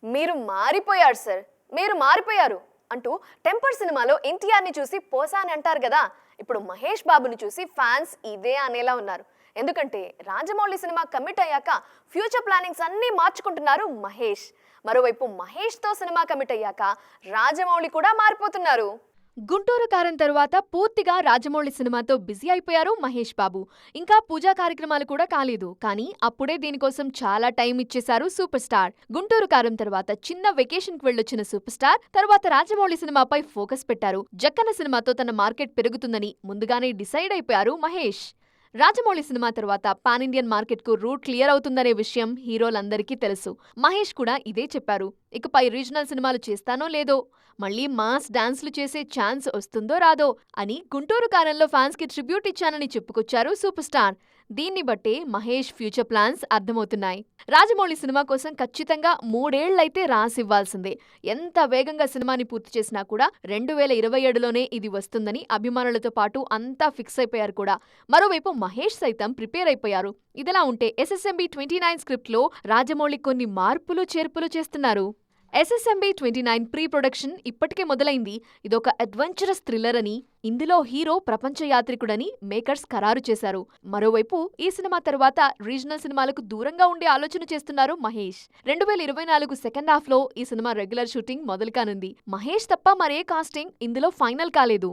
మీరు మారిపోయారు సార్, మీరు మారిపోయారు అంటూ టెంపర్ సినిమాలో ఎన్టీఆర్ని చూసి పోసా అని అంటారు కదా. ఇప్పుడు మహేష్ బాబుని చూసి ఫ్యాన్స్ ఇదే అనేలా ఉన్నారు. ఎందుకంటే రాజమౌళి సినిమా కమిట్ అయ్యాక ఫ్యూచర్ ప్లానింగ్స్ అన్నీ మార్చుకుంటున్నారు మహేష్. మరోవైపు మహేష్తో సినిమా కమిట్ అయ్యాక రాజమౌళి కూడా మారిపోతున్నారు. గుంటూరు కారం తరువాత పూర్తిగా రాజమౌళి సినిమాతో బిజీ అయిపోయారు మహేష్ బాబు. ఇంకా పూజా కార్యక్రమాలు కూడా కాలేదు. కానీ అప్పుడే దీనికోసం చాలా టైం ఇచ్చేశారు సూపర్ స్టార్. గుంటూరు కారం తర్వాత చిన్న వెకేషన్ కి వెళ్ళొచ్చిన సూపర్ స్టార్ తర్వాత రాజమౌళి సినిమాపై ఫోకస్ పెట్టారు. జక్కన్న సినిమాతో తన మార్కెట్ పెరుగుతుందని ముందుగానే డిసైడ్ అయిపోయారు మహేష్. రాజమౌళి సినిమా తర్వాత పాన్ ఇండియన్ మార్కెట్ కు రూట్ క్లియర్ అవుతుందనే విషయం హీరోలందరికీ తెలుసు. మహేష్ కూడా ఇదే చెప్పారు. ఇకపై రీజనల్ సినిమాలు చేస్తానో లేదో, మళ్లీ మాస్ డాన్స్లు చేసే ఛాన్స్ వస్తుందో రాదో అని గుంటూరు కారంలో ఫ్యాన్స్ కి ట్రిబ్యూట్ ఇచ్చానని చెప్పుకొచ్చారు సూపర్ స్టార్. దీన్ని బట్టే మహేష్ ఫ్యూచర్ ప్లాన్స్ అర్థమవుతున్నాయి. రాజమౌళి సినిమా కోసం ఖచ్చితంగా 3 ఏళ్లైతే రాసివ్వాల్సిందే. ఎంత వేగంగా సినిమాని పూర్తి చేసినా కూడా 2027లోనే ఇది వస్తుందని అభిమానులతో పాటు అంతా ఫిక్స్ అయిపోయారు కూడా. మరోవైపు మహేష్ సైతం ప్రిపేర్ అయిపోయారు. ఇదిలా ఉంటే SSMB 29 స్క్రిప్ట్లో రాజమౌళి కొన్ని మార్పులు చేర్పులు చేస్తున్నారు. SSMB 29 ప్రీ ప్రొడక్షన్ ఇప్పటికే మొదలైంది. ఇదొక అడ్వెంచరస్ థ్రిల్లర్ అని, ఇందులో హీరో ప్రపంచ యాత్రికుడని మేకర్స్ ఖరారు చేశారు. మరోవైపు ఈ సినిమా తర్వాత రీజనల్ సినిమాలకు దూరంగా ఉండే ఆలోచన చేస్తున్నారు మహేష్. 2024 సెకండ్ హాఫ్ లో ఈ సినిమా రెగ్యులర్ షూటింగ్ మొదలుకానుంది. మహేష్ తప్ప మరే కాస్టింగ్ ఇందులో ఫైనల్ కాలేదు.